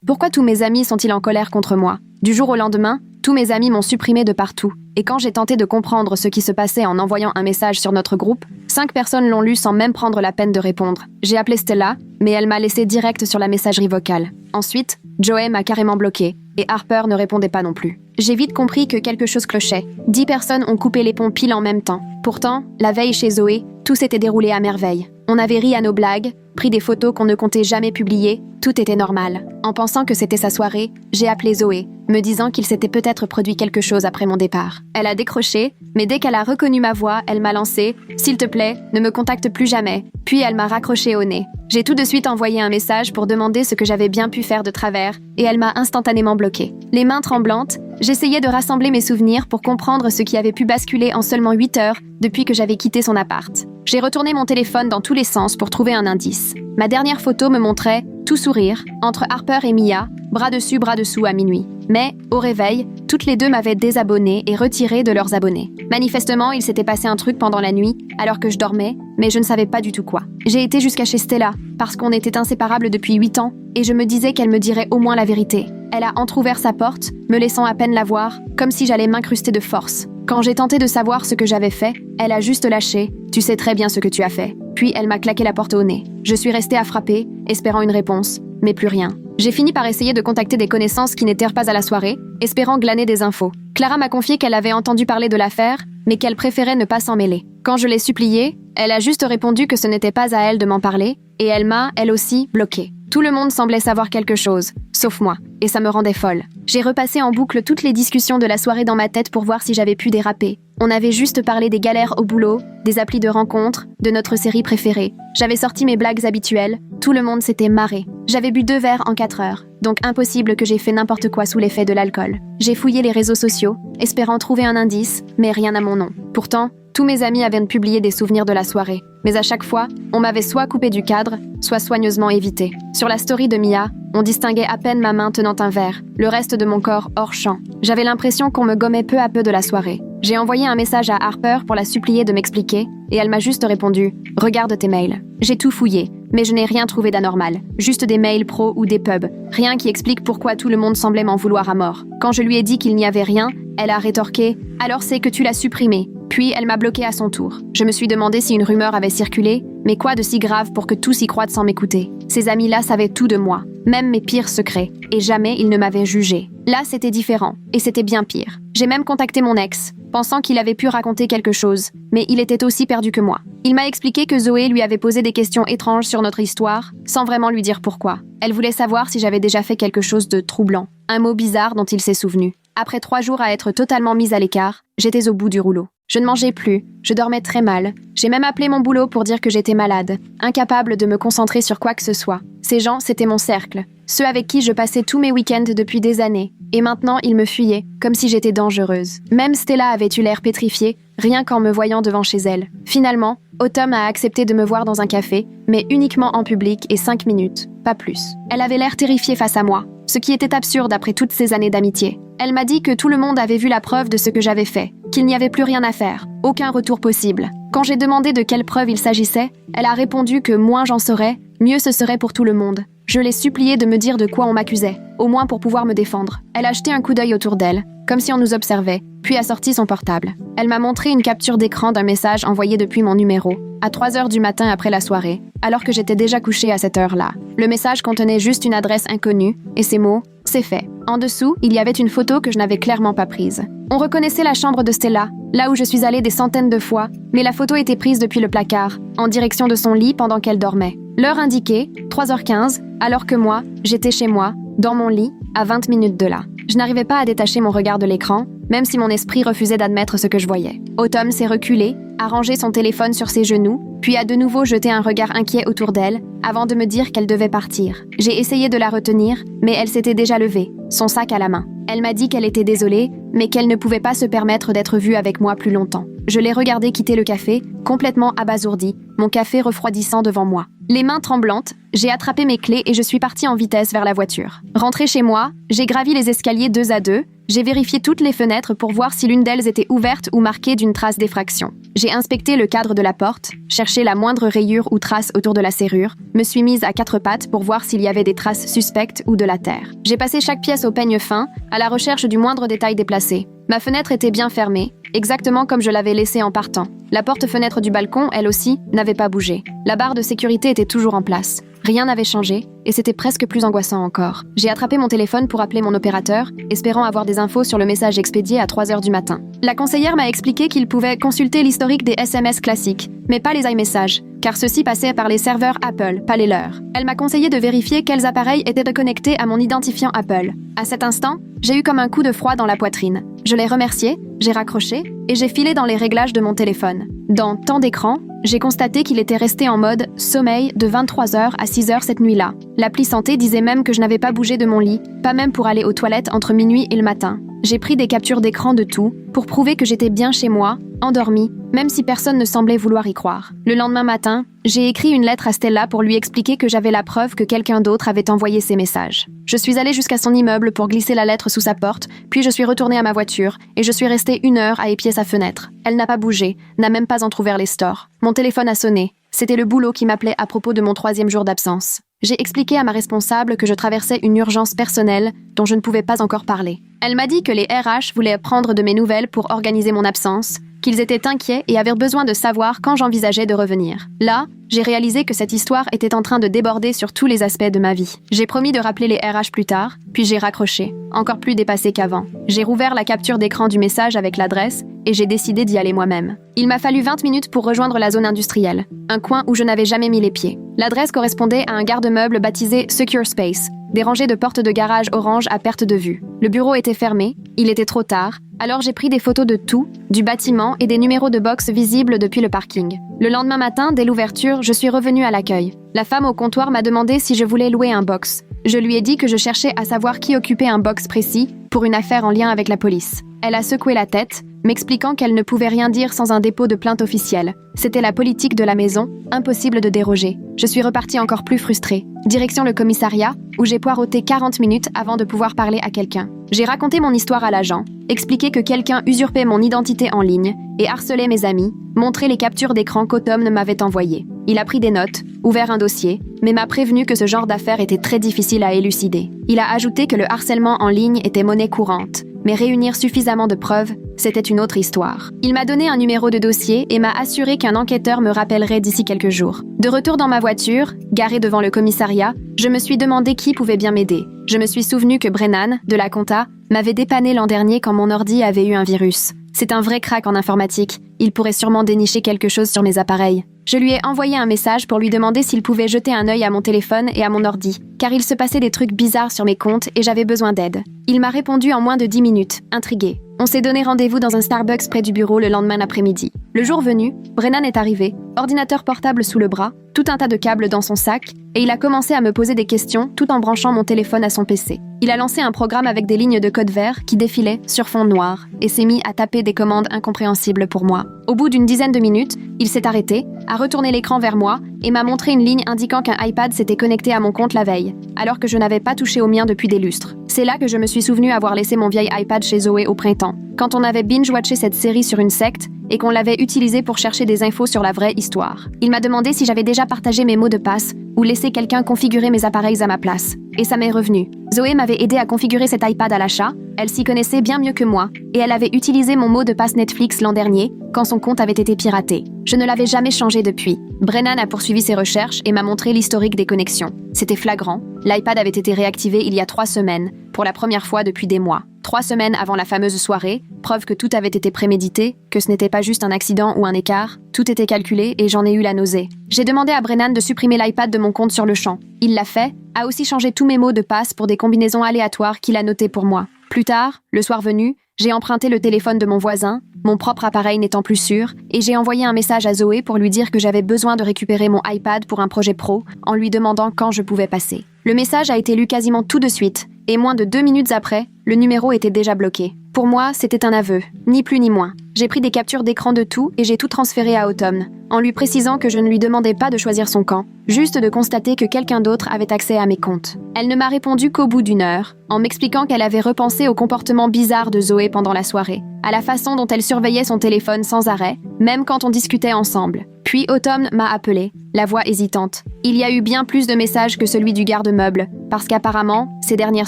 Pourquoi tous mes amis sont-ils en colère contre moi? Du jour au lendemain, tous mes amis m'ont supprimé de partout. Et quand j'ai tenté de comprendre ce qui se passait en envoyant un message sur notre groupe, 5 personnes l'ont lu sans même prendre la peine de répondre. J'ai appelé Stella, mais elle m'a laissé direct sur la messagerie vocale. Ensuite, Joey m'a carrément bloqué, et Harper ne répondait pas non plus. J'ai vite compris que quelque chose clochait. 10 personnes ont coupé les ponts pile en même temps. Pourtant, la veille chez Zoé, tout s'était déroulé à merveille. On avait ri à nos blagues, pris des photos qu'on ne comptait jamais publier, tout était normal. En pensant que c'était sa soirée, j'ai appelé Zoé, me disant qu'il s'était peut-être produit quelque chose après mon départ. Elle a décroché, mais dès qu'elle a reconnu ma voix, elle m'a lancé « S'il te plaît, ne me contacte plus jamais ». Puis elle m'a raccroché au nez. J'ai tout de suite envoyé un message pour demander ce que j'avais bien pu faire de travers, et elle m'a instantanément bloquée. Les mains tremblantes, j'essayais de rassembler mes souvenirs pour comprendre ce qui avait pu basculer en seulement 8 heures depuis que j'avais quitté son appart. J'ai retourné mon téléphone dans tous les sens pour trouver un indice. Ma dernière photo me montrait, tout sourire, entre Harper et Mia, bras dessus, bras dessous à minuit. Mais, au réveil, toutes les deux m'avaient désabonné et retiré de leurs abonnés. Manifestement, il s'était passé un truc pendant la nuit, alors que je dormais, mais je ne savais pas du tout quoi. J'ai été jusqu'à chez Stella, parce qu'on était inséparables depuis 8 ans, et je me disais qu'elle me dirait au moins la vérité. Elle a entrouvert sa porte, me laissant à peine la voir, comme si j'allais m'incruster de force. Quand j'ai tenté de savoir ce que j'avais fait, elle a juste lâché « Tu sais très bien ce que tu as fait ». Puis elle m'a claqué la porte au nez. Je suis restée à frapper, espérant une réponse, mais plus rien. J'ai fini par essayer de contacter des connaissances qui n'étaient pas à la soirée, espérant glaner des infos. Clara m'a confié qu'elle avait entendu parler de l'affaire, mais qu'elle préférait ne pas s'en mêler. Quand je l'ai suppliée, elle a juste répondu que ce n'était pas à elle de m'en parler, et elle m'a, elle aussi, bloquée. Tout le monde semblait savoir quelque chose, sauf moi, et ça me rendait folle. J'ai repassé en boucle toutes les discussions de la soirée dans ma tête pour voir si j'avais pu déraper. On avait juste parlé des galères au boulot, des applis de rencontres, de notre série préférée. J'avais sorti mes blagues habituelles, tout le monde s'était marré. J'avais bu 2 verres en 4 heures, donc impossible que j'ai fait n'importe quoi sous l'effet de l'alcool. J'ai fouillé les réseaux sociaux, espérant trouver un indice, mais rien à mon nom. Pourtant, tous mes amis avaient publié des souvenirs de la soirée, mais à chaque fois, on m'avait soit coupé du cadre, soit soigneusement évité. Sur la story de Mia, on distinguait à peine ma main tenant un verre, le reste de mon corps hors champ. J'avais l'impression qu'on me gommait peu à peu de la soirée. J'ai envoyé un message à Harper pour la supplier de m'expliquer, et elle m'a juste répondu « Regarde tes mails ». J'ai tout fouillé, mais je n'ai rien trouvé d'anormal. Juste des mails pro ou des pubs. Rien qui explique pourquoi tout le monde semblait m'en vouloir à mort. Quand je lui ai dit qu'il n'y avait rien, elle a rétorqué « Alors c'est que tu l'as supprimé ». Puis elle m'a bloqué à son tour. Je me suis demandé si une rumeur avait circulé, mais quoi de si grave pour que tous y croient sans m'écouter? Ces amis-là savaient tout de moi, même mes pires secrets, et jamais ils ne m'avaient jugé. Là, c'était différent, et c'était bien pire. J'ai même contacté mon ex, pensant qu'il avait pu raconter quelque chose, mais il était aussi perdu que moi. Il m'a expliqué que Zoé lui avait posé des questions étranges sur notre histoire, sans vraiment lui dire pourquoi. Elle voulait savoir si j'avais déjà fait quelque chose de troublant, un mot bizarre dont il s'est souvenu. Après 3 jours à être totalement mise à l'écart, j'étais au bout du rouleau. Je ne mangeais plus, je dormais très mal. J'ai même appelé mon boulot pour dire que j'étais malade, incapable de me concentrer sur quoi que ce soit. Ces gens, c'était mon cercle, ceux avec qui je passais tous mes week-ends depuis des années. Et maintenant, ils me fuyaient, comme si j'étais dangereuse. Même Stella avait eu l'air pétrifiée, rien qu'en me voyant devant chez elle. Finalement, Autumn a accepté de me voir dans un café, mais uniquement en public et 5 minutes, pas plus. Elle avait l'air terrifiée face à moi, ce qui était absurde après toutes ces années d'amitié. Elle m'a dit que tout le monde avait vu la preuve de ce que j'avais fait, qu'il n'y avait plus rien à faire, aucun retour possible. Quand j'ai demandé de quelle preuve il s'agissait, elle a répondu que moins j'en saurais, mieux ce serait pour tout le monde. Je l'ai suppliée de me dire de quoi on m'accusait, au moins pour pouvoir me défendre. Elle a jeté un coup d'œil autour d'elle, comme si on nous observait, puis a sorti son portable. Elle m'a montré une capture d'écran d'un message envoyé depuis mon numéro, à 3 heures du matin après la soirée, alors que j'étais déjà couchée à cette heure-là. Le message contenait juste une adresse inconnue, et ces mots « C'est fait ». En dessous, il y avait une photo que je n'avais clairement pas prise. On reconnaissait la chambre de Stella, là où je suis allée des centaines de fois, mais la photo était prise depuis le placard, en direction de son lit pendant qu'elle dormait. L'heure indiquée, 3h15, alors que moi, j'étais chez moi, dans mon lit, à 20 minutes de là. Je n'arrivais pas à détacher mon regard de l'écran, même si mon esprit refusait d'admettre ce que je voyais. Autumn s'est reculée, a rangé son téléphone sur ses genoux, puis a de nouveau jeté un regard inquiet autour d'elle, avant de me dire qu'elle devait partir. J'ai essayé de la retenir, mais elle s'était déjà levée, son sac à la main. Elle m'a dit qu'elle était désolée, mais qu'elle ne pouvait pas se permettre d'être vue avec moi plus longtemps. Je l'ai regardée quitter le café, complètement abasourdie, mon café refroidissant devant moi. Les mains tremblantes, j'ai attrapé mes clés et je suis partie en vitesse vers la voiture. Rentrée chez moi, j'ai gravi les escaliers 2 à 2, J'ai vérifié toutes les fenêtres pour voir si l'une d'elles était ouverte ou marquée d'une trace d'effraction. J'ai inspecté le cadre de la porte, cherché la moindre rayure ou trace autour de la serrure, me suis mise à quatre pattes pour voir s'il y avait des traces suspectes ou de la terre. J'ai passé chaque pièce au peigne fin, à la recherche du moindre détail déplacé. Ma fenêtre était bien fermée, exactement comme je l'avais laissée en partant. La porte-fenêtre du balcon, elle aussi, n'avait pas bougé. La barre de sécurité était toujours en place. Rien n'avait changé, et c'était presque plus angoissant encore. J'ai attrapé mon téléphone pour appeler mon opérateur, espérant avoir des infos sur le message expédié à 3 heures du matin. La conseillère m'a expliqué qu'il pouvait consulter l'historique des SMS classiques, mais pas les iMessages, car ceux-ci passaient par les serveurs Apple, pas les leurs. Elle m'a conseillé de vérifier quels appareils étaient connectés à mon identifiant Apple. À cet instant, j'ai eu comme un coup de froid dans la poitrine. Je l'ai remercié, j'ai raccroché, et j'ai filé dans les réglages de mon téléphone. Dans temps d'écran, j'ai constaté qu'il était resté en mode sommeil de 23h à 6h cette nuit-là. L'appli santé disait même que je n'avais pas bougé de mon lit, pas même pour aller aux toilettes entre minuit et le matin. J'ai pris des captures d'écran de tout pour prouver que j'étais bien chez moi, endormie, même si personne ne semblait vouloir y croire. Le lendemain matin, j'ai écrit une lettre à Stella pour lui expliquer que j'avais la preuve que quelqu'un d'autre avait envoyé ces messages. Je suis allée jusqu'à son immeuble pour glisser la lettre sous sa porte, puis je suis retournée à ma voiture et je suis restée 1 heure à épier sa fenêtre. Elle n'a pas bougé, n'a même pas entrouvert les stores. Mon téléphone a sonné. C'était le boulot qui m'appelait à propos de mon 3e jour d'absence. J'ai expliqué à ma responsable que je traversais une urgence personnelle dont je ne pouvais pas encore parler. Elle m'a dit que les RH voulaient prendre de mes nouvelles pour organiser mon absence, qu'ils étaient inquiets et avaient besoin de savoir quand j'envisageais de revenir. Là, j'ai réalisé que cette histoire était en train de déborder sur tous les aspects de ma vie. J'ai promis de rappeler les RH plus tard, puis j'ai raccroché, encore plus dépassé qu'avant. J'ai rouvert la capture d'écran du message avec l'adresse et j'ai décidé d'y aller moi-même. Il m'a fallu 20 minutes pour rejoindre la zone industrielle, un coin où je n'avais jamais mis les pieds. L'adresse correspondait à un garde-meuble baptisé Secure Space, des rangées de portes de garage orange à perte de vue. Le bureau était fermé, il était trop tard, alors j'ai pris des photos de tout, du bâtiment et des numéros de box visibles depuis le parking. Le lendemain matin, dès l'ouverture, je suis revenue à l'accueil. La femme au comptoir m'a demandé si je voulais louer un box. Je lui ai dit que je cherchais à savoir qui occupait un box précis pour une affaire en lien avec la police. Elle a secoué la tête, m'expliquant qu'elle ne pouvait rien dire sans un dépôt de plainte officiel. C'était la politique de la maison, impossible de déroger. Je suis repartie encore plus frustrée. Direction le commissariat, où j'ai poireauté 40 minutes avant de pouvoir parler à quelqu'un. J'ai raconté mon histoire à l'agent, expliqué que quelqu'un usurpait mon identité en ligne et harcelait mes amis, montré les captures d'écran qu'Autumn m'avait envoyées. Il a pris des notes, ouvert un dossier, mais m'a prévenu que ce genre d'affaires était très difficile à élucider. Il a ajouté que le harcèlement en ligne était monnaie courante, mais réunir suffisamment de preuves, c'était une autre histoire. Il m'a donné un numéro de dossier et m'a assuré qu'un enquêteur me rappellerait d'ici quelques jours. De retour dans ma voiture, garée devant le commissariat, je me suis demandé qui pouvait bien m'aider. Je me suis souvenu que Brennan, de la compta, m'avait dépanné l'an dernier quand mon ordi avait eu un virus. C'est un vrai crack en informatique. Il pourrait sûrement dénicher quelque chose sur mes appareils. Je lui ai envoyé un message pour lui demander s'il pouvait jeter un œil à mon téléphone et à mon ordi, car il se passait des trucs bizarres sur mes comptes et j'avais besoin d'aide. Il m'a répondu en moins de 10 minutes, intrigué. On s'est donné rendez-vous dans un Starbucks près du bureau le lendemain après-midi. Le jour venu, Brennan est arrivé, ordinateur portable sous le bras, tout un tas de câbles dans son sac, et il a commencé à me poser des questions tout en branchant mon téléphone à son PC. Il a lancé un programme avec des lignes de code vert qui défilaient sur fond noir et s'est mis à taper des commandes incompréhensibles pour moi. Au bout d'une dizaine de minutes, il s'est arrêté, a retourné l'écran vers moi et m'a montré une ligne indiquant qu'un iPad s'était connecté à mon compte la veille, alors que je n'avais pas touché au mien depuis des lustres. C'est là que je me suis souvenu avoir laissé mon vieil iPad chez Zoé au printemps, quand on avait binge-watché cette série sur une secte et qu'on l'avait utilisé pour chercher des infos sur la vraie histoire. Il m'a demandé si j'avais déjà partagé mes mots de passe ou laissé quelqu'un configurer mes appareils à ma place. Et ça m'est revenu. Zoé m'avait aidé à configurer cet iPad à l'achat, elle s'y connaissait bien mieux que moi, et elle avait utilisé mon mot de passe Netflix l'an dernier, quand son compte avait été piraté. Je ne l'avais jamais changé depuis. Brennan a poursuivi ses recherches et m'a montré l'historique des connexions. C'était flagrant. L'iPad avait été réactivé il y a 3 semaines, pour la première fois depuis des mois. 3 semaines avant la fameuse soirée, preuve que tout avait été prémédité, que ce n'était pas juste un accident ou un écart, tout était calculé et j'en ai eu la nausée. J'ai demandé à Brennan de supprimer l'iPad de mon compte sur le champ. Il l'a fait, a aussi changé tous mes mots de passe pour des combinaisons aléatoires qu'il a notées pour moi. Plus tard, le soir venu, j'ai emprunté le téléphone de mon voisin, mon propre appareil n'étant plus sûr, et j'ai envoyé un message à Zoé pour lui dire que j'avais besoin de récupérer mon iPad pour un projet pro, en lui demandant quand je pouvais passer. Le message a été lu quasiment tout de suite, et moins de 2 minutes après, le numéro était déjà bloqué. Pour moi, c'était un aveu, ni plus ni moins. J'ai pris des captures d'écran de tout et j'ai tout transféré à Autumn, en lui précisant que je ne lui demandais pas de choisir son camp, juste de constater que quelqu'un d'autre avait accès à mes comptes. Elle ne m'a répondu qu'au bout d'une heure, en m'expliquant qu'elle avait repensé au comportement bizarre de Zoé pendant la soirée, à la façon dont elle surveillait son téléphone sans arrêt, même quand on discutait ensemble. Puis Autumn m'a appelé, la voix hésitante. Il y a eu bien plus de messages que celui du garde-meuble, parce qu'apparemment, ces dernières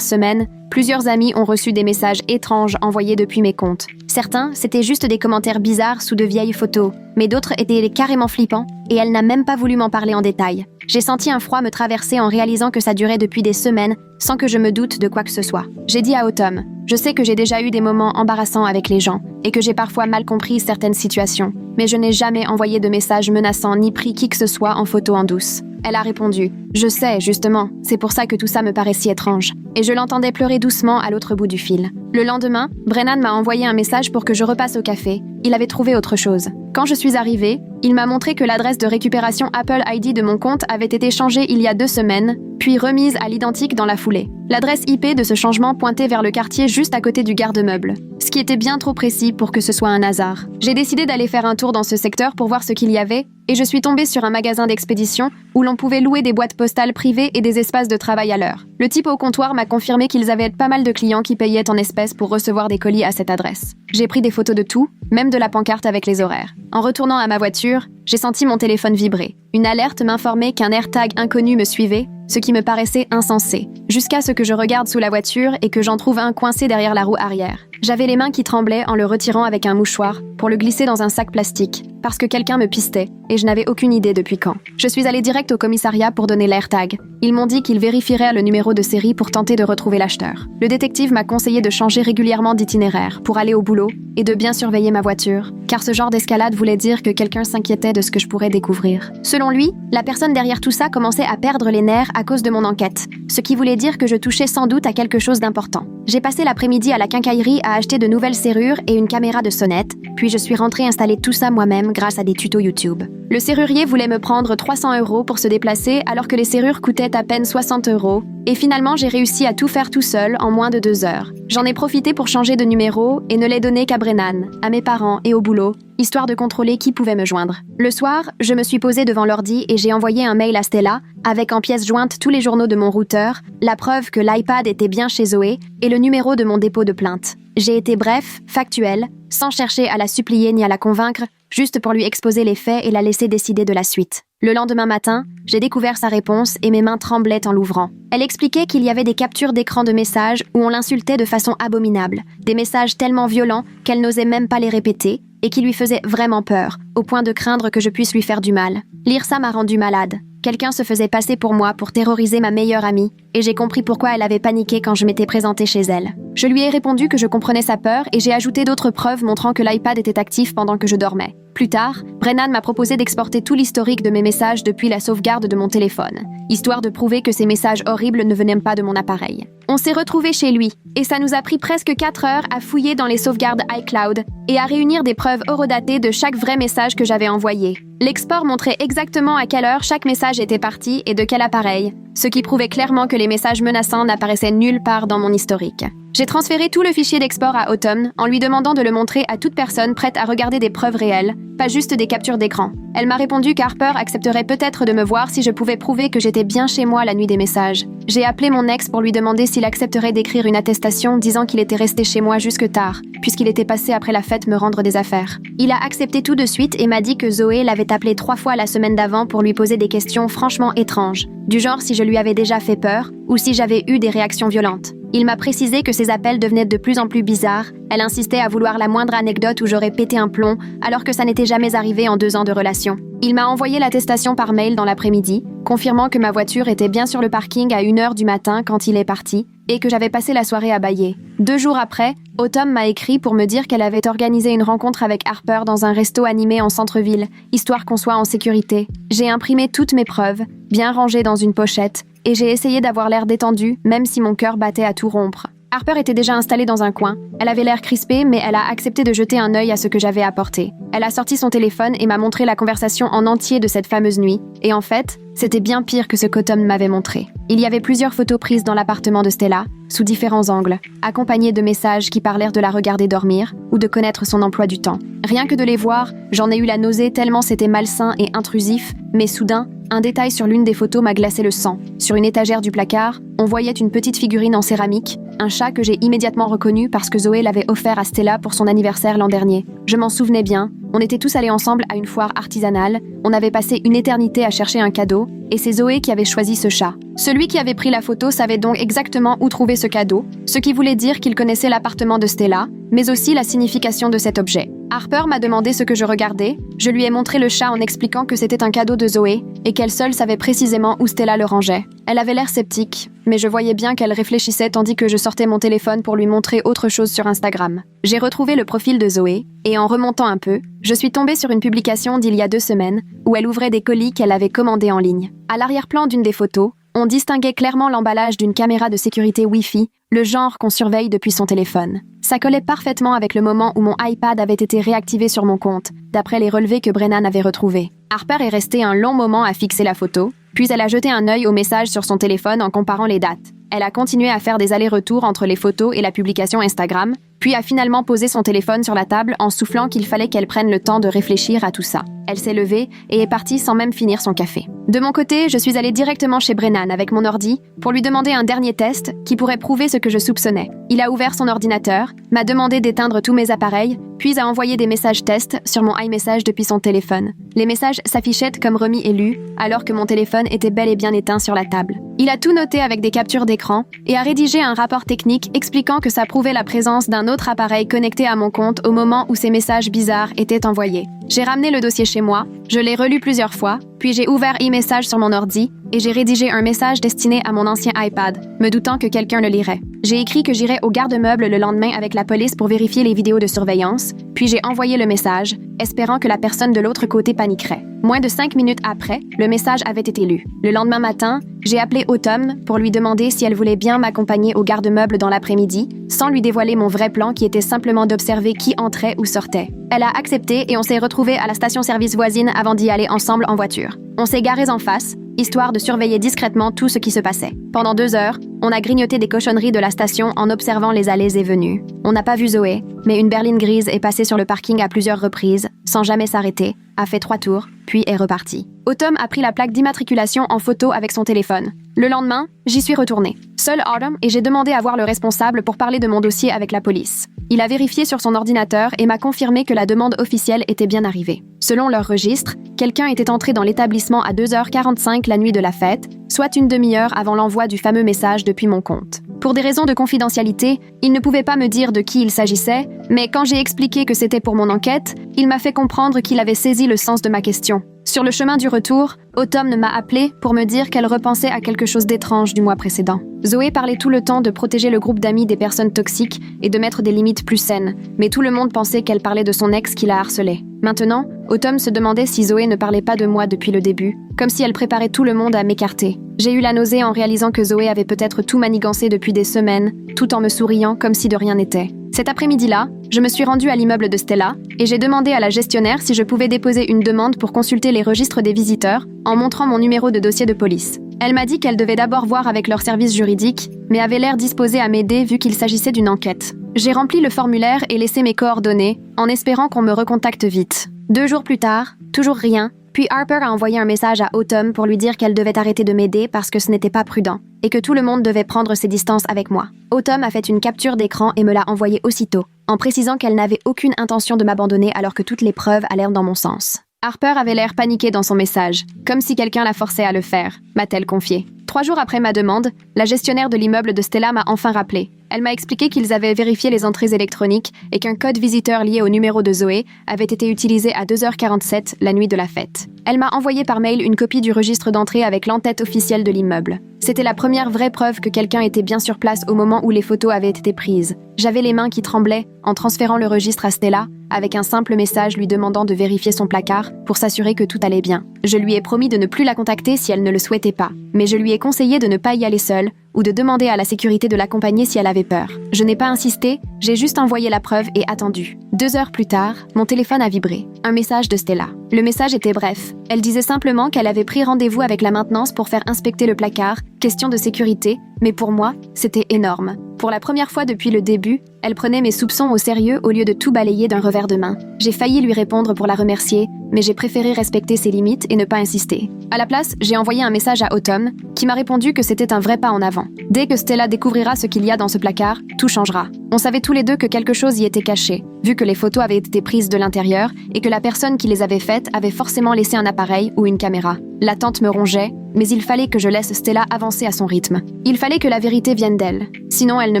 semaines, plusieurs amis ont reçu des messages étranges envoyés depuis mes comptes. Certains, c'était juste des commentaires bizarres sous de vieilles photos, mais d'autres étaient carrément flippants, et elle n'a même pas voulu m'en parler en détail. J'ai senti un froid me traverser en réalisant que ça durait depuis des semaines, sans que je me doute de quoi que ce soit. J'ai dit à Autumn, je sais que j'ai déjà eu des moments embarrassants avec les gens, et que j'ai parfois mal compris certaines situations, mais je n'ai jamais envoyé de messages menaçants ni pris qui que ce soit en photo en douce. Elle a répondu, je sais, justement, c'est pour ça que tout ça me paraît si étrange. Et je l'entendais pleurer doucement à l'autre bout du fil. Le lendemain, Brennan m'a envoyé un message pour que je repasse au café. Il avait trouvé autre chose. Quand je suis arrivée, il m'a montré que l'adresse de récupération Apple ID de mon compte avait été changée il y a 2 semaines, puis remise à l'identique dans la foulée. L'adresse IP de ce changement pointait vers le quartier juste à côté du garde-meuble, ce qui était bien trop précis pour que ce soit un hasard. J'ai décidé d'aller faire un tour dans ce secteur pour voir ce qu'il y avait, et je suis tombée sur un magasin d'expédition où l'on pouvait louer des boîtes postales privées et des espaces de travail à l'heure. Le type au comptoir m'a confirmé qu'ils avaient pas mal de clients qui payaient en espèces pour recevoir des colis à cette adresse. J'ai pris des photos de tout, même de la pancarte avec les horaires. En retournant à ma voiture, j'ai senti mon téléphone vibrer. Une alerte m'informait qu'un AirTag inconnu me suivait, ce qui me paraissait insensé, jusqu'à ce que je regarde sous la voiture et que j'en trouve un coincé derrière la roue arrière. J'avais les mains qui tremblaient en le retirant avec un mouchoir pour le glisser dans un sac plastique, parce que quelqu'un me pistait, et je n'avais aucune idée depuis quand. Je suis allée direct au commissariat pour donner l'AirTag. Ils m'ont dit qu'ils vérifieraient le numéro de série pour tenter de retrouver l'acheteur. Le détective m'a conseillé de changer régulièrement d'itinéraire pour aller au boulot et de bien surveiller ma voiture, car ce genre d'escalade voulait dire que quelqu'un s'inquiétait de ce que je pourrais découvrir. Selon lui, la personne derrière tout ça commençait à perdre les nerfs à cause de mon enquête, ce qui voulait dire que je touchais sans doute à quelque chose d'important. J'ai passé l'après-midi à la quincaillerie à acheter de nouvelles serrures et une caméra de sonnette, puis je suis rentrée installer tout ça moi-même grâce à des tutos YouTube. Le serrurier voulait me prendre 300 € pour se déplacer alors que les serrures coûtaient à peine 60 €, et finalement j'ai réussi à tout faire tout seul en moins de 2 heures. J'en ai profité pour changer de numéro et ne l'ai donné qu'à Brennan, à mes parents et au boulot, histoire de contrôler qui pouvait me joindre. Le soir, je me suis posée devant l'ordi et j'ai envoyé un mail à Stella, avec en pièces jointes tous les journaux de mon routeur, la preuve que l'iPad était bien chez Zoé et le numéro de mon dépôt de plainte. J'ai été bref, factuel, sans chercher à la supplier ni à la convaincre, juste pour lui exposer les faits et la laisser décider de la suite. Le lendemain matin, j'ai découvert sa réponse et mes mains tremblaient en l'ouvrant. Elle expliquait qu'il y avait des captures d'écran de messages où on l'insultait de façon abominable, des messages tellement violents qu'elle n'osait même pas les répéter et qui lui faisaient vraiment peur, au point de craindre que je puisse lui faire du mal. Lire ça m'a rendue malade. Quelqu'un se faisait passer pour moi pour terroriser ma meilleure amie, et j'ai compris pourquoi elle avait paniqué quand je m'étais présentée chez elle. Je lui ai répondu que je comprenais sa peur et j'ai ajouté d'autres preuves montrant que l'iPad était actif pendant que je dormais. Plus tard, Brennan m'a proposé d'exporter tout l'historique de mes messages depuis la sauvegarde de mon téléphone, histoire de prouver que ces messages horribles ne venaient pas de mon appareil. On s'est retrouvés chez lui, et ça nous a pris presque 4 heures à fouiller dans les sauvegardes iCloud et à réunir des preuves horodatées de chaque vrai message que j'avais envoyé. L'export montrait exactement à quelle heure chaque message était parti et de quel appareil, ce qui prouvait clairement que les messages menaçants n'apparaissaient nulle part dans mon historique. J'ai transféré tout le fichier d'export à Autumn en lui demandant de le montrer à toute personne prête à regarder des preuves réelles, pas juste des captures d'écran. Elle m'a répondu qu'Harper accepterait peut-être de me voir si je pouvais prouver que j'étais bien chez moi la nuit des messages. J'ai appelé mon ex pour lui demander s'il accepterait d'écrire une attestation disant qu'il était resté chez moi jusque tard, puisqu'il était passé après la fête me rendre des affaires. Il a accepté tout de suite et m'a dit que Zoé l'avait appelé 3 fois la semaine d'avant pour lui poser des questions franchement étranges, du genre si je lui avais déjà fait peur ou si j'avais eu des réactions violentes. Il m'a précisé que ses appels devenaient de plus en plus bizarres. Elle insistait à vouloir la moindre anecdote où j'aurais pété un plomb, alors que ça n'était jamais arrivé en 2 ans de relation. Il m'a envoyé l'attestation par mail dans l'après-midi, confirmant que ma voiture était bien sur le parking à 1h du matin quand il est parti, et que j'avais passé la soirée à bailler. 2 jours après, Autumn m'a écrit pour me dire qu'elle avait organisé une rencontre avec Harper dans un resto animé en centre-ville, histoire qu'on soit en sécurité. J'ai imprimé toutes mes preuves, bien rangées dans une pochette, et j'ai essayé d'avoir l'air détendu, même si mon cœur battait à tout rompre. Harper était déjà installée dans un coin. Elle avait l'air crispée, mais elle a accepté de jeter un œil à ce que j'avais apporté. Elle a sorti son téléphone et m'a montré la conversation en entier de cette fameuse nuit. Et en fait, c'était bien pire que ce qu'Autumn m'avait montré. Il y avait plusieurs photos prises dans l'appartement de Stella, sous différents angles, accompagnées de messages qui parlèrent de la regarder dormir ou de connaître son emploi du temps. Rien que de les voir, j'en ai eu la nausée tellement c'était malsain et intrusif, mais soudain, un détail sur l'une des photos m'a glacé le sang. Sur une étagère du placard, on voyait une petite figurine en céramique, un chat que j'ai immédiatement reconnu parce que Zoé l'avait offert à Stella pour son anniversaire l'an dernier. Je m'en souvenais bien, on était tous allés ensemble à une foire artisanale, on avait passé une éternité à chercher un cadeau, et c'est Zoé qui avait choisi ce chat. Celui qui avait pris la photo savait donc exactement où trouver ce cadeau, ce qui voulait dire qu'il connaissait l'appartement de Stella, mais aussi la signification de cet objet. Harper m'a demandé ce que je regardais, je lui ai montré le chat en expliquant que c'était un cadeau de Zoé et qu'elle seule savait précisément où Stella le rangeait. Elle avait l'air sceptique, mais je voyais bien qu'elle réfléchissait tandis que je sortais mon téléphone pour lui montrer autre chose sur Instagram. J'ai retrouvé le profil de Zoé, et en remontant un peu, je suis tombée sur une publication d'il y a 2 semaines où elle ouvrait des colis qu'elle avait commandés en ligne. À l'arrière-plan d'une des photos, on distinguait clairement l'emballage d'une caméra de sécurité Wi-Fi, le genre qu'on surveille depuis son téléphone. Ça collait parfaitement avec le moment où mon iPad avait été réactivé sur mon compte, d'après les relevés que Brennan avait retrouvés. Harper est restée un long moment à fixer la photo, puis elle a jeté un œil au message sur son téléphone en comparant les dates. Elle a continué à faire des allers-retours entre les photos et la publication Instagram, puis a finalement posé son téléphone sur la table en soufflant qu'il fallait qu'elle prenne le temps de réfléchir à tout ça. Elle s'est levée et est partie sans même finir son café. De mon côté, je suis allée directement chez Brennan avec mon ordi pour lui demander un dernier test qui pourrait prouver ce que je soupçonnais. Il a ouvert son ordinateur, m'a demandé d'éteindre tous mes appareils, puis a envoyé des messages tests sur mon iMessage depuis son téléphone. Les messages s'affichaient comme remis et lus, alors que mon téléphone était bel et bien éteint sur la table. Il a tout noté avec des captures d'écran et a rédigé un rapport technique expliquant que ça prouvait la présence d'un autre appareil connecté à mon compte au moment où ces messages bizarres étaient envoyés. J'ai ramené le dossier chez moi, je l'ai relu plusieurs fois, puis j'ai ouvert e-message sur mon ordi et j'ai rédigé un message destiné à mon ancien iPad, me doutant que quelqu'un le lirait. J'ai écrit que j'irais au garde-meuble le lendemain avec la police pour vérifier les vidéos de surveillance, puis j'ai envoyé le message, espérant que la personne de l'autre côté paniquerait. Moins de 5 minutes après, le message avait été lu. Le lendemain matin, j'ai appelé Autumn pour lui demander si elle voulait bien m'accompagner au garde-meuble dans l'après-midi, sans lui dévoiler mon vrai plan qui était simplement d'observer qui entrait ou sortait. Elle a accepté et on s'est retrouvés à la station-service voisine avant d'y aller ensemble en voiture. On s'est garés en face, histoire de surveiller discrètement tout ce qui se passait. Pendant 2 heures, on a grignoté des cochonneries de la station en observant les allées et venues. On n'a pas vu Zoé, mais une berline grise est passée sur le parking à plusieurs reprises, sans jamais s'arrêter, a fait 3 tours, puis est repartie. Autumn a pris la plaque d'immatriculation en photo avec son téléphone. Le lendemain, j'y suis retournée. Seul Autumn et j'ai demandé à voir le responsable pour parler de mon dossier avec la police. Il a vérifié sur son ordinateur et m'a confirmé que la demande officielle était bien arrivée. Selon leur registre, quelqu'un était entré dans l'établissement à 2h45 la nuit de la fête, soit une demi-heure avant l'envoi du fameux message depuis mon compte. Pour des raisons de confidentialité, il ne pouvait pas me dire de qui il s'agissait, mais quand j'ai expliqué que c'était pour mon enquête, il m'a fait comprendre qu'il avait saisi le sens de ma question. Sur le chemin du retour, Autumn m'a appelé pour me dire qu'elle repensait à quelque chose d'étrange du mois précédent. Zoé parlait tout le temps de protéger le groupe d'amis des personnes toxiques et de mettre des limites plus saines, mais tout le monde pensait qu'elle parlait de son ex qui la harcelait. Maintenant, Autumn se demandait si Zoé ne parlait pas de moi depuis le début, comme si elle préparait tout le monde à m'écarter. J'ai eu la nausée en réalisant que Zoé avait peut-être tout manigancé depuis des semaines, tout en me souriant comme si de rien n'était. Cet après-midi-là, je me suis rendue à l'immeuble de Stella et j'ai demandé à la gestionnaire si je pouvais déposer une demande pour consulter les registres des visiteurs en montrant mon numéro de dossier de police. Elle m'a dit qu'elle devait d'abord voir avec leur service juridique, mais avait l'air disposée à m'aider vu qu'il s'agissait d'une enquête. J'ai rempli le formulaire et laissé mes coordonnées, en espérant qu'on me recontacte vite. 2 jours plus tard, toujours rien, puis Harper a envoyé un message à Autumn pour lui dire qu'elle devait arrêter de m'aider parce que ce n'était pas prudent, et que tout le monde devait prendre ses distances avec moi. Autumn a fait une capture d'écran et me l'a envoyée aussitôt, en précisant qu'elle n'avait aucune intention de m'abandonner alors que toutes les preuves allèrent dans mon sens. Harper avait l'air paniquée dans son message, comme si quelqu'un la forçait à le faire, m'a-t-elle confié. 3 jours après ma demande, la gestionnaire de l'immeuble de Stella m'a enfin rappelé. Elle m'a expliqué qu'ils avaient vérifié les entrées électroniques et qu'un code visiteur lié au numéro de Zoé avait été utilisé à 2h47 la nuit de la fête. Elle m'a envoyé par mail une copie du registre d'entrée avec l'entête officielle de l'immeuble. C'était la première vraie preuve que quelqu'un était bien sur place au moment où les photos avaient été prises. J'avais les mains qui tremblaient en transférant le registre à Stella, avec un simple message lui demandant de vérifier son placard pour s'assurer que tout allait bien. Je lui ai promis de ne plus la contacter si elle ne le souhaitait pas, mais je lui ai conseillé de ne pas y aller seule ou de demander à la sécurité de l'accompagner si elle avait peur. Je n'ai pas insisté, j'ai juste envoyé la preuve et attendu. 2 heures plus tard, mon téléphone a vibré. Un message de Stella. Le message était bref. Elle disait simplement qu'elle avait pris rendez-vous avec la maintenance pour faire inspecter le placard, question de sécurité, mais pour moi, c'était énorme. Pour la première fois depuis le début, elle prenait mes soupçons au sérieux au lieu de tout balayer d'un revers de main. J'ai failli lui répondre pour la remercier, mais j'ai préféré respecter ses limites et ne pas insister. À la place, j'ai envoyé un message à Autumn, qui m'a répondu que c'était un vrai pas en avant. Dès que Stella découvrira ce qu'il y a dans ce placard, tout changera. On savait tous les deux que quelque chose y était caché, vu que les photos avaient été prises de l'intérieur et que la personne qui les avait faites avait forcément laissé un appareil ou une caméra. L'attente me rongeait, mais il fallait que je laisse Stella avancer à son rythme. Il fallait que la vérité vienne d'elle, sinon elle ne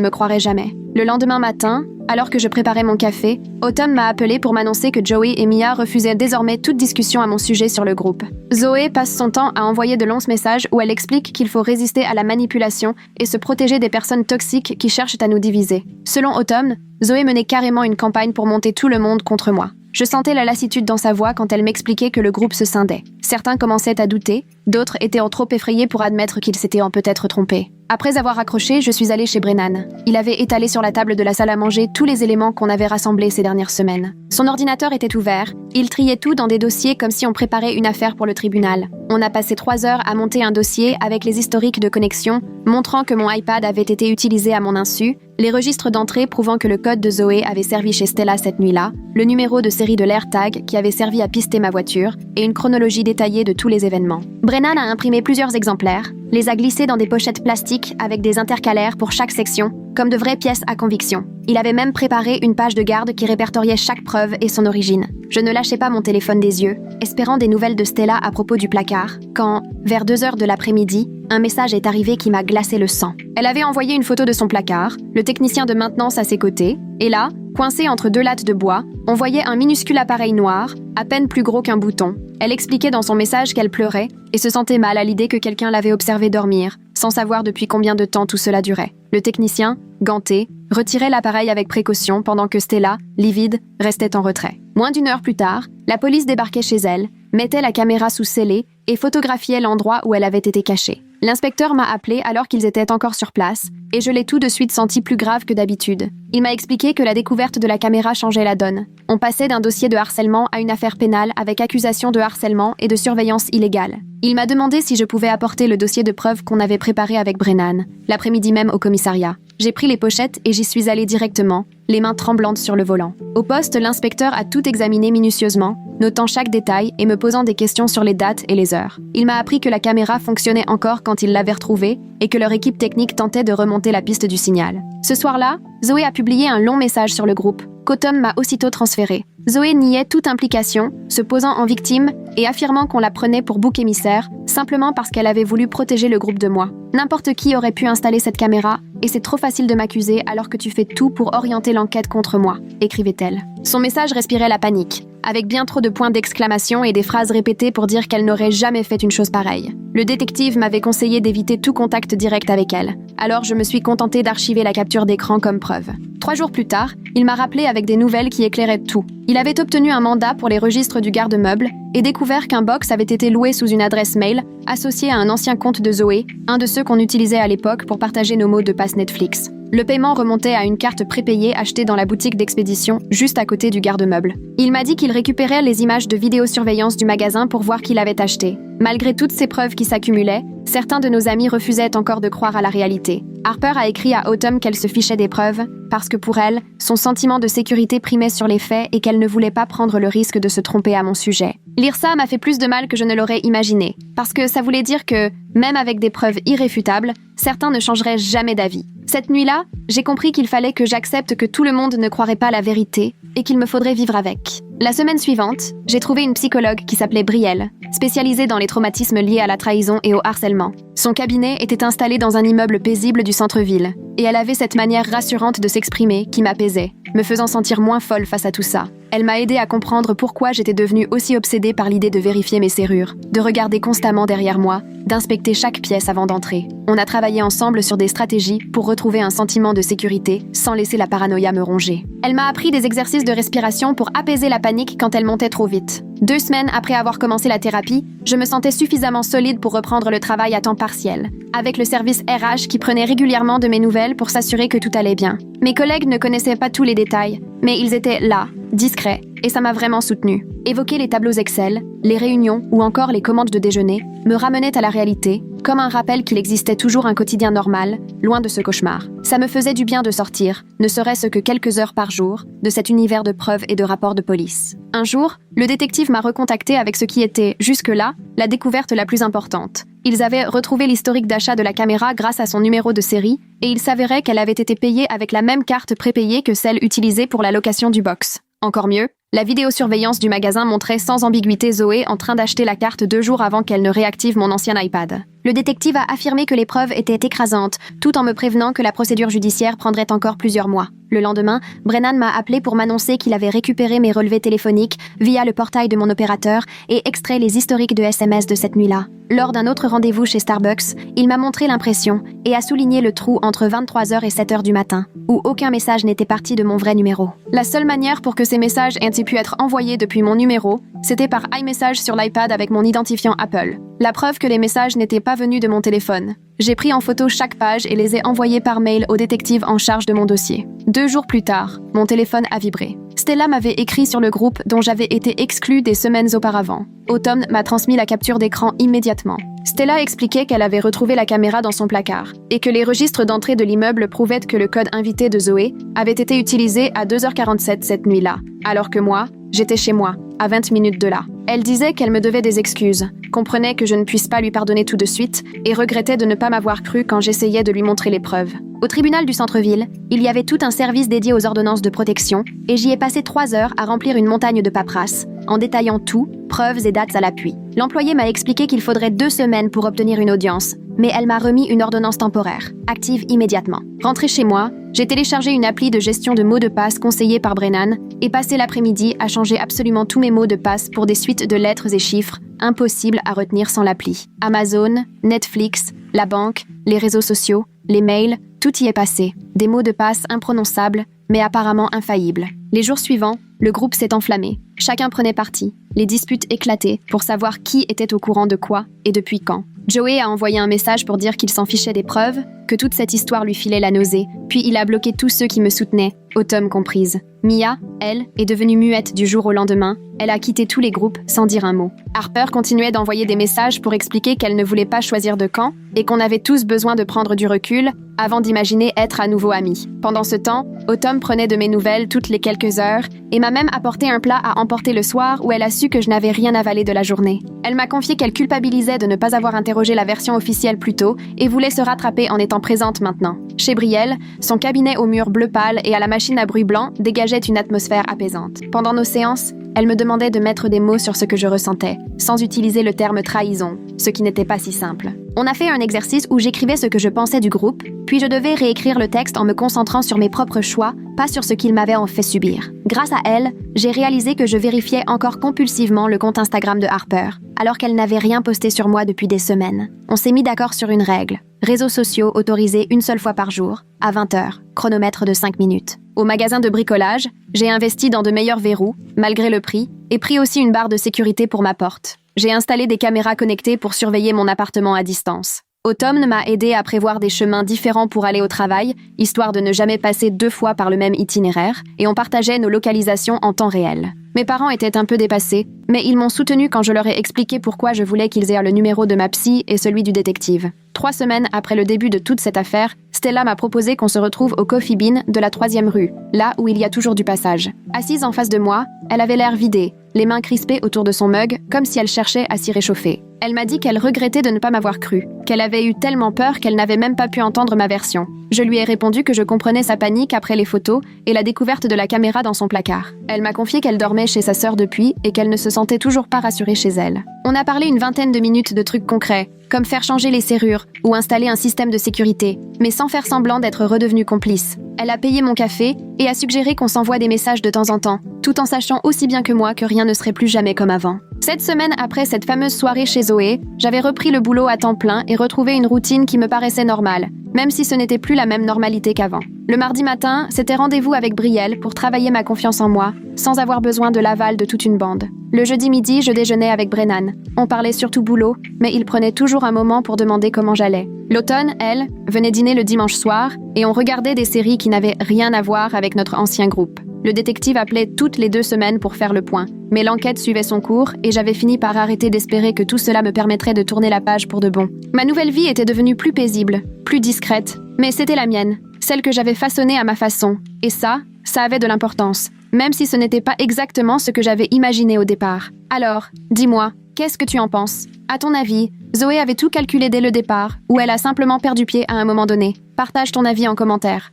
me croirait jamais. Le lendemain matin, alors que je préparais mon café, Autumn m'a appelé pour m'annoncer que Joey et Mia refusaient désormais toute discussion à mon sujet sur le groupe. Zoé passe son temps à envoyer de longs messages où elle explique qu'il faut résister à la manipulation et se protéger des personnes toxiques qui cherchent à nous diviser. Selon Autumn, Zoé menait carrément une campagne pour monter tout le monde contre moi. Je sentais la lassitude dans sa voix quand elle m'expliquait que le groupe se scindait. Certains commençaient à douter, d'autres étaient trop effrayés pour admettre qu'ils s'étaient peut-être trompés. Après avoir accroché, je suis allée chez Brennan. Il avait étalé sur la table de la salle à manger tous les éléments qu'on avait rassemblés ces dernières semaines. Son ordinateur était ouvert, il triait tout dans des dossiers comme si on préparait une affaire pour le tribunal. On a passé 3 heures à monter un dossier avec les historiques de connexion, montrant que mon iPad avait été utilisé à mon insu, les registres d'entrée prouvant que le code de Zoé avait servi chez Stella cette nuit-là, le numéro de série de l'AirTag qui avait servi à pister ma voiture, et une chronologie détaillée de tous les événements. Brennan a imprimé plusieurs exemplaires, les a glissés dans des pochettes plastiques avec des intercalaires pour chaque section, comme de vraies pièces à conviction. Il avait même préparé une page de garde qui répertoriait chaque preuve et son origine. Je ne lâchais pas mon téléphone des yeux, espérant des nouvelles de Stella à propos du placard, quand, vers 2 heures de l'après-midi, un message est arrivé qui m'a glacé le sang. Elle avait envoyé une photo de son placard, le technicien de maintenance à ses côtés, et là, coincé entre 2 lattes de bois, on voyait un minuscule appareil noir, à peine plus gros qu'un bouton. Elle expliquait dans son message qu'elle pleurait et se sentait mal à l'idée que quelqu'un l'avait observée dormir, sans savoir depuis combien de temps tout cela durait. Le technicien, ganté, retirait l'appareil avec précaution pendant que Stella, livide, restait en retrait. Moins d'1 heure plus tard, la police débarquait chez elle, mettait la caméra sous scellé et photographiait l'endroit où elle avait été cachée. L'inspecteur m'a appelé alors qu'ils étaient encore sur place, et je l'ai tout de suite senti plus grave que d'habitude. Il m'a expliqué que la découverte de la caméra changeait la donne. On passait d'un dossier de harcèlement à une affaire pénale avec accusation de harcèlement et de surveillance illégale. Il m'a demandé si je pouvais apporter le dossier de preuves qu'on avait préparé avec Brennan, l'après-midi même au commissariat. J'ai pris les pochettes et j'y suis allée directement, les mains tremblantes sur le volant. Au poste, l'inspecteur a tout examiné minutieusement, notant chaque détail et me posant des questions sur les dates et les heures. Il m'a appris que la caméra fonctionnait encore quand il l'avait retrouvée et que leur équipe technique tentait de remonter la piste du signal. Ce soir-là, Zoé a publié un long message sur le groupe, qu'Autumn m'a aussitôt transféré. Zoé niait toute implication, se posant en victime et affirmant qu'on la prenait pour bouc émissaire, simplement parce qu'elle avait voulu protéger le groupe de moi. N'importe qui aurait pu installer cette caméra, et c'est trop facile de m'accuser alors que tu fais tout pour orienter l'enquête contre moi, écrivait-elle. Son message respirait la panique, avec bien trop de points d'exclamation et des phrases répétées pour dire qu'elle n'aurait jamais fait une chose pareille. Le détective m'avait conseillé d'éviter tout contact direct avec elle, alors je me suis contentée d'archiver la capture d'écran comme preuve. 3 jours plus tard, il m'a rappelé avec des nouvelles qui éclairaient tout. Il avait obtenu un mandat pour les registres du garde-meuble et découvert qu'un box avait été loué sous une adresse mail associée à un ancien compte de Zoé, un de ceux qu'on utilisait à l'époque pour partager nos mots de passe Netflix. Le paiement remontait à une carte prépayée achetée dans la boutique d'expédition juste à côté du garde-meuble. Il m'a dit qu'il récupérait les images de vidéosurveillance du magasin pour voir qui l'avait acheté. Malgré toutes ces preuves qui s'accumulaient, certains de nos amis refusaient encore de croire à la réalité. Harper a écrit à Autumn qu'elle se fichait des preuves, parce que pour elle, son sentiment de sécurité primait sur les faits et qu'elle ne voulait pas prendre le risque de se tromper à mon sujet. Lire ça m'a fait plus de mal que je ne l'aurais imaginé, parce que ça voulait dire que, même avec des preuves irréfutables, certains ne changeraient jamais d'avis. Cette nuit-là, j'ai compris qu'il fallait que j'accepte que tout le monde ne croirait pas la vérité et qu'il me faudrait vivre avec. La semaine suivante, j'ai trouvé une psychologue qui s'appelait Brielle, spécialisée dans les traumatismes liés à la trahison et au harcèlement. Son cabinet était installé dans un immeuble paisible du centre-ville, et elle avait cette manière rassurante de s'exprimer qui m'apaisait, me faisant sentir moins folle face à tout ça. Elle m'a aidé à comprendre pourquoi j'étais devenue aussi obsédée par l'idée de vérifier mes serrures, de regarder constamment derrière moi, d'inspecter chaque pièce avant d'entrer. On a travaillé ensemble sur des stratégies pour retrouver un sentiment de sécurité sans laisser la paranoïa me ronger. Elle m'a appris des exercices de respiration pour apaiser la panique quand elle montait trop vite. 2 semaines après avoir commencé la thérapie, je me sentais suffisamment solide pour reprendre le travail à temps partiel, avec le service RH qui prenait régulièrement de mes nouvelles pour s'assurer que tout allait bien. Mes collègues ne connaissaient pas tous les détails, mais ils étaient là, discrets, et ça m'a vraiment soutenue. Évoquer les tableaux Excel, les réunions ou encore les commandes de déjeuner me ramenait à la réalité, comme un rappel qu'il existait toujours un quotidien normal, loin de ce cauchemar. Ça me faisait du bien de sortir, ne serait-ce que quelques heures par jour, de cet univers de preuves et de rapports de police. Un jour, le détective m'a recontacté avec ce qui était, jusque-là, la découverte la plus importante. Ils avaient retrouvé l'historique d'achat de la caméra grâce à son numéro de série, et il s'avérait qu'elle avait été payée avec la même carte prépayée que celle utilisée pour la location du box. Encore mieux, la vidéosurveillance du magasin montrait sans ambiguïté Zoé en train d'acheter la carte 2 jours avant qu'elle ne réactive mon ancien iPad. Le détective a affirmé que les preuves étaient écrasantes, tout en me prévenant que la procédure judiciaire prendrait encore plusieurs mois. Le lendemain, Brennan m'a appelé pour m'annoncer qu'il avait récupéré mes relevés téléphoniques via le portail de mon opérateur et extrait les historiques de SMS de cette nuit-là. Lors d'un autre rendez-vous chez Starbucks, il m'a montré l'impression et a souligné le trou entre 23h et 7h du matin, où aucun message n'était parti de mon vrai numéro. La seule manière pour que ces messages aient pu être envoyés depuis mon numéro, c'était par iMessage sur l'iPad avec mon identifiant Apple. La preuve que les messages n'étaient pas venus de mon téléphone. J'ai pris en photo chaque page et les ai envoyés par mail au détective en charge de mon dossier. 2 jours plus tard, mon téléphone a vibré. Stella m'avait écrit sur le groupe dont j'avais été exclue des semaines auparavant. Autumn m'a transmis la capture d'écran immédiatement. Stella expliquait qu'elle avait retrouvé la caméra dans son placard et que les registres d'entrée de l'immeuble prouvaient que le code invité de Zoé avait été utilisé à 2h47 cette nuit-là, alors que moi, j'étais chez moi, à 20 minutes de là. Elle disait qu'elle me devait des excuses, comprenait que je ne puisse pas lui pardonner tout de suite et regrettait de ne pas m'avoir cru quand j'essayais de lui montrer les preuves. Au tribunal du centre-ville, il y avait tout un service dédié aux ordonnances de protection et j'y ai passé 3 heures à remplir une montagne de paperasse, en détaillant tout, preuves et dates à l'appui. L'employé m'a expliqué qu'il faudrait 2 semaines pour obtenir une audience, mais elle m'a remis une ordonnance temporaire, active immédiatement. Rentrée chez moi, j'ai téléchargé une appli de gestion de mots de passe conseillée par Brennan et passé l'après-midi à changer absolument tous mes mots de passe pour des suites de lettres et chiffres impossibles à retenir sans l'appli. Amazon, Netflix, la banque, les réseaux sociaux, les mails, tout y est passé. Des mots de passe imprononçables, mais apparemment infaillibles. Les jours suivants, le groupe s'est enflammé. Chacun prenait parti. Les disputes éclataient pour savoir qui était au courant de quoi et depuis quand. Joey a envoyé un message pour dire qu'il s'en fichait des preuves, que toute cette histoire lui filait la nausée, puis il a bloqué tous ceux qui me soutenaient, Autumn comprise. Mia, elle, est devenue muette du jour au lendemain, elle a quitté tous les groupes sans dire un mot. Harper continuait d'envoyer des messages pour expliquer qu'elle ne voulait pas choisir de camp et qu'on avait tous besoin de prendre du recul avant d'imaginer être à nouveau amis. Pendant ce temps, Autumn prenait de mes nouvelles toutes les quelques heures et m'a même apporté un plat à emporter le soir où elle a su que je n'avais rien avalé de la journée. Elle m'a confié qu'elle culpabilisait de ne pas avoir interrogé la version officielle plus tôt et voulait se rattraper en étant présente maintenant. Chez Brielle, son cabinet au mur bleu pâle et à la machine à bruit blanc dégageait une atmosphère apaisante. Pendant nos séances, elle me demandait de mettre des mots sur ce que je ressentais, sans utiliser le terme trahison, ce qui n'était pas si simple. On a fait un exercice où j'écrivais ce que je pensais du groupe, puis je devais réécrire le texte en me concentrant sur mes propres choix, pas sur ce qu'ils m'avaient en fait subir. Grâce à elle, j'ai réalisé que je vérifiais encore compulsivement le compte Instagram de Harper, alors qu'elle n'avait rien posté sur moi depuis des semaines. On s'est mis d'accord sur une règle. Réseaux sociaux autorisés une seule fois par jour, à 20h, chronomètre de 5 minutes. Au magasin de bricolage, j'ai investi dans de meilleurs verrous, malgré le prix, et pris aussi une barre de sécurité pour ma porte. J'ai installé des caméras connectées pour surveiller mon appartement à distance. Autumn m'a aidé à prévoir des chemins différents pour aller au travail, histoire de ne jamais passer 2 fois par le même itinéraire, et on partageait nos localisations en temps réel. Mes parents étaient un peu dépassés, mais ils m'ont soutenu quand je leur ai expliqué pourquoi je voulais qu'ils aient le numéro de ma psy et celui du détective. 3 semaines après le début de toute cette affaire, Stella m'a proposé qu'on se retrouve au Coffee Bean de la 3e rue, là où il y a toujours du passage. Assise en face de moi, elle avait l'air vidée, les mains crispées autour de son mug, comme si elle cherchait à s'y réchauffer. Elle m'a dit qu'elle regrettait de ne pas m'avoir cru, qu'elle avait eu tellement peur qu'elle n'avait même pas pu entendre ma version. Je lui ai répondu que je comprenais sa panique après les photos et la découverte de la caméra dans son placard. Elle m'a confié qu'elle dormait chez sa sœur depuis et qu'elle ne se sentait toujours pas rassurée chez elle. On a parlé une vingtaine de minutes de trucs concrets, comme faire changer les serrures ou installer un système de sécurité, mais sans faire semblant d'être redevenue complice. Elle a payé mon café et a suggéré qu'on s'envoie des messages de temps en temps, tout en sachant aussi bien que moi que rien ne serait plus jamais comme avant. 7 semaines après cette fameuse soirée chez Zoé, j'avais repris le boulot à temps plein et retrouvé une routine qui me paraissait normale, même si ce n'était plus la même normalité qu'avant. Le mardi matin, c'était rendez-vous avec Brielle pour travailler ma confiance en moi, sans avoir besoin de l'aval de toute une bande. Le jeudi midi, je déjeunais avec Brennan. On parlait surtout boulot, mais il prenait toujours un moment pour demander comment j'allais. L'automne, elle, venait dîner le dimanche soir, et on regardait des séries qui n'avaient rien à voir avec notre ancien groupe. Le détective appelait toutes les 2 semaines pour faire le point, mais l'enquête suivait son cours et j'avais fini par arrêter d'espérer que tout cela me permettrait de tourner la page pour de bon. Ma nouvelle vie était devenue plus paisible, plus discrète, mais c'était la mienne, celle que j'avais façonnée à ma façon, et ça avait de l'importance, même si ce n'était pas exactement ce que j'avais imaginé au départ. Alors, dis-moi, qu'est-ce que tu en penses? À ton avis, Zoé avait tout calculé dès le départ, ou elle a simplement perdu pied à un moment donné? Partage ton avis en commentaire.